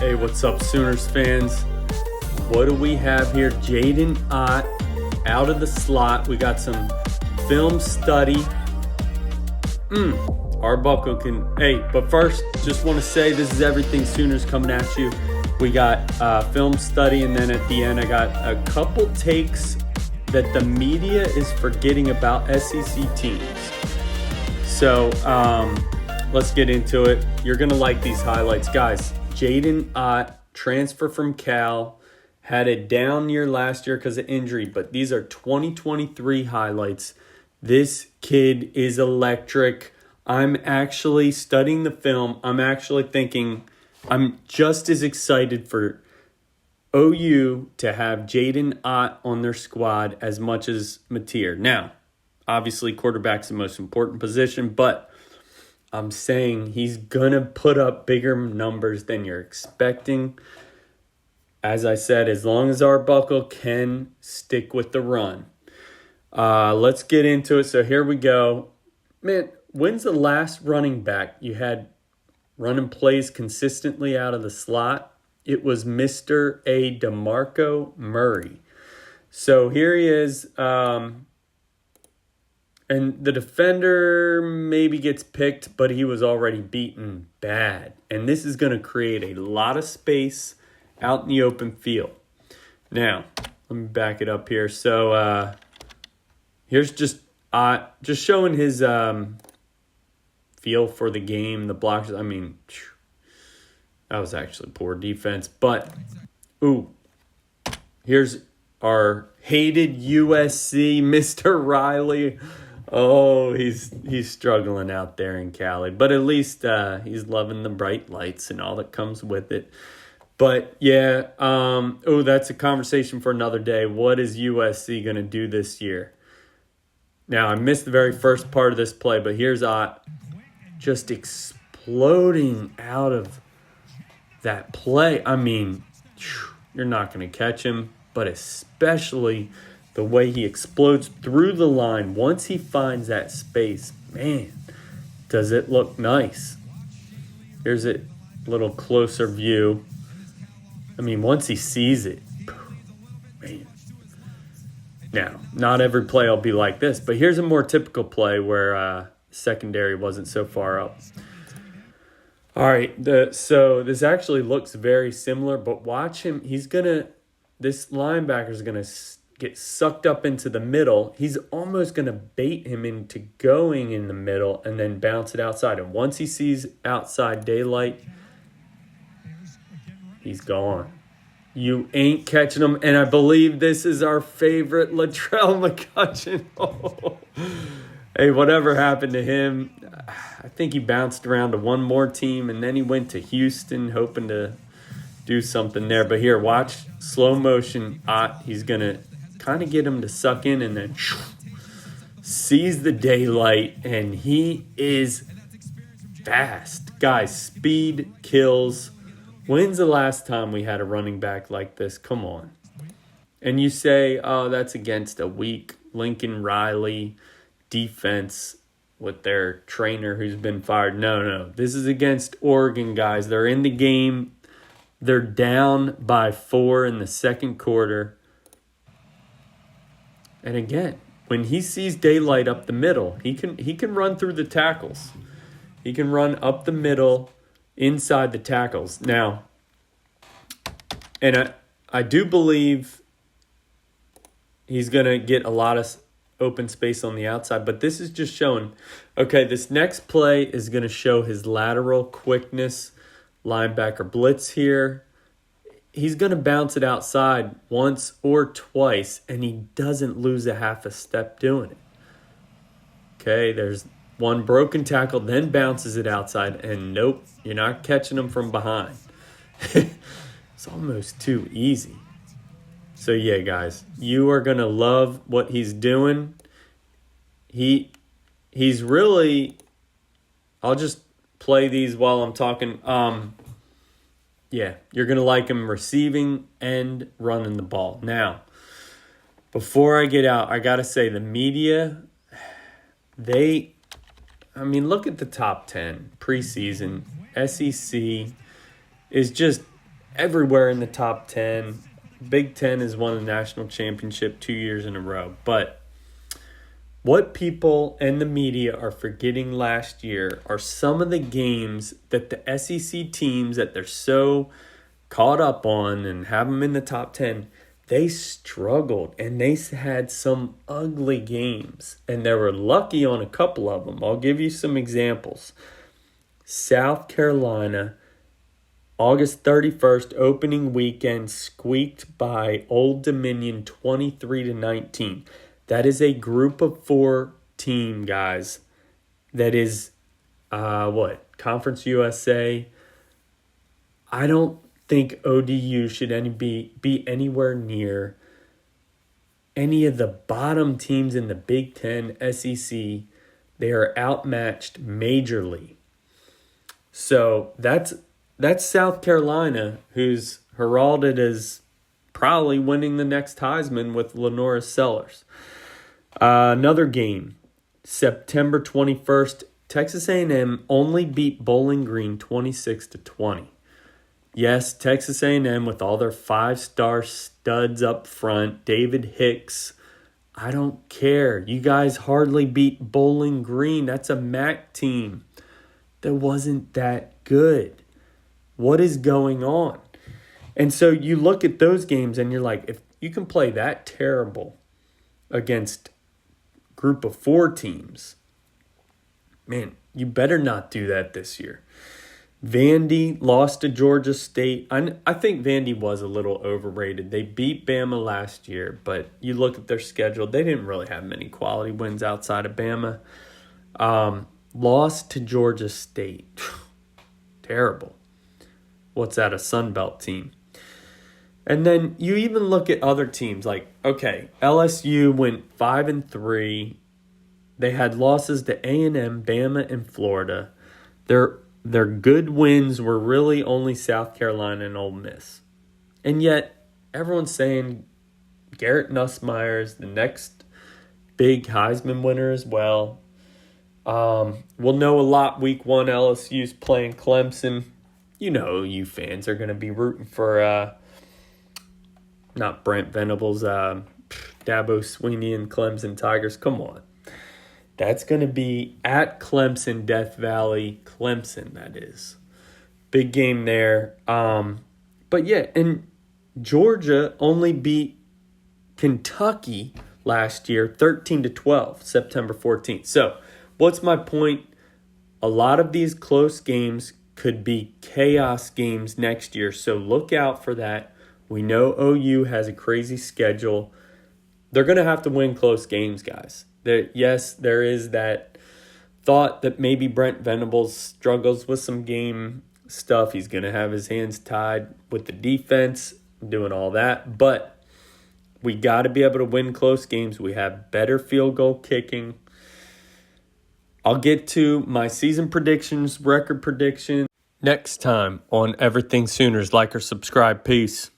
Hey, what's up, Sooners fans? What do we have here? Jaydn Ott out of the slot. We got some film study. Arbuckle can... Hey, but first, just want to say this is everything Sooners coming at you. We got film study, and then at the end, I got a couple takes that the media is forgetting about SEC teams. So, let's get into it. You're going to like these highlights. Guys, Jaydn Ott, transfer from Cal, had a down year last year because of injury, but these are 2023 highlights. This kid is electric. I'm actually studying the film. I'm actually thinking I'm just as excited for OU to have Jaydn Ott on their squad as much as Mateer. Now, obviously, quarterback's the most important position, but I'm saying he's going to put up bigger numbers than you're expecting. As I said, as long as Arbuckle can stick with the run. Let's get into it. So here we go. Man, when's the last running back you had running plays consistently out of the slot? It was Mr. A. DeMarco Murray. So here he is. And the defender maybe gets picked, but he was already beaten bad. And this is going to create a lot of space out in the open field. Now, let me back it up here. So here's just showing his feel for the game, the blocks. I mean, that was actually poor defense. But, here's our hated USC, Mr. Riley. Oh, he's struggling out there in Cali. But at least he's loving the bright lights and all that comes with it. But, yeah, that's a conversation for another day. What is USC going to do this year? Now, I missed the very first part of this play, but here's Ott just exploding out of that play. I mean, you're not going to catch him, but especially the way he explodes through the line once he finds that space. Man, does it look nice. Here's a little closer view. I mean, once he sees it, man. Now, not every play will be like this, but here's a more typical play where secondary wasn't so far up. All right, so this actually looks very similar, but watch him. This linebacker's going to get sucked up into the middle. He's almost going to bait him into going in the middle and then bounce it outside. And once he sees outside daylight, he's gone. You ain't catching him. And I believe this is our favorite Latrell McCutcheon. Oh. Hey, whatever happened to him? I think he bounced around to one more team, and then he went to Houston hoping to do something there. But here, watch slow motion. He's going to kind of get him to suck in and then sees the daylight, and he is fast. Guys, speed kills. When's the last time we had a running back like this? Come on. And you say, oh, that's against a weak Lincoln Riley defense with their trainer who's been fired. No. This is against Oregon, guys. They're in the game. They're down by 4 in the second quarter. And again, when he sees daylight up the middle, he can run through the tackles. He can run up the middle inside the tackles. Now, and I do believe he's going to get a lot of open space on the outside, but this is just showing, okay, this next play is going to show his lateral quickness, linebacker blitz here. He's going to bounce it outside once or twice, and he doesn't lose a half a step doing it. Okay, there's one broken tackle, then bounces it outside, and nope, you're not catching him from behind. It's almost too easy. So, yeah, guys, you are going to love what he's doing. He's really... I'll just play these while I'm talking. Yeah, you're going to like him receiving and running the ball. Now, before I get out, I got to say the media, look at the top 10 preseason. SEC is just everywhere in the top 10. Big Ten has won a national championship 2 years in a row. But what people and the media are forgetting last year are some of the games that the SEC teams that they're so caught up on and have them in the top 10, they struggled and they had some ugly games. And they were lucky on a couple of them. I'll give you some examples. South Carolina, August 31st, opening weekend, squeaked by Old Dominion 23-19. That is a group of 4 team, guys. That is, Conference USA. I don't think ODU should be anywhere near any of the bottom teams in the Big Ten, SEC. They are outmatched majorly. So that's South Carolina, who's heralded as probably winning the next Heisman with Lenora Sellers. Another game, September 21st, Texas A&M only beat Bowling Green 26-20. Yes, Texas A&M with all their 5-star studs up front, David Hicks. I don't care. You guys hardly beat Bowling Green. That's a MAC team that wasn't that good. What is going on? And so you look at those games and you're like, if you can play that terrible against a group of 4 teams, man, you better not do that this year. Vandy lost to Georgia State. I think Vandy was a little overrated. They beat Bama last year, but you look at their schedule, they didn't really have many quality wins outside of Bama. Lost to Georgia State. Terrible. What's that, a Sun Belt team? And then you even look at other teams like, okay, LSU went 5-3. They had losses to A&M, Bama, and Florida. Their good wins were really only South Carolina and Ole Miss. And yet, everyone's saying Garrett Nussmeier is the next big Heisman winner as well. We'll know a lot week 1. LSU's playing Clemson. You know you fans are going to be rooting for, not Brent Venables, Dabo Sweeney and Clemson Tigers. Come on. That's going to be at Clemson, Death Valley, Clemson, that is. Big game there. But yeah, and Georgia only beat Kentucky last year 13-12, September 14th. So what's my point? A lot of these close games could be chaos games next year, so look out for that. We know OU has a crazy schedule. They're going to have to win close games, guys. There is that thought that maybe Brent Venables struggles with some game stuff. He's going to have his hands tied with the defense, doing all that. But we got to be able to win close games. We have better field goal kicking. I'll get to my season predictions, record prediction next time on Everything Sooners. Like or subscribe. Peace.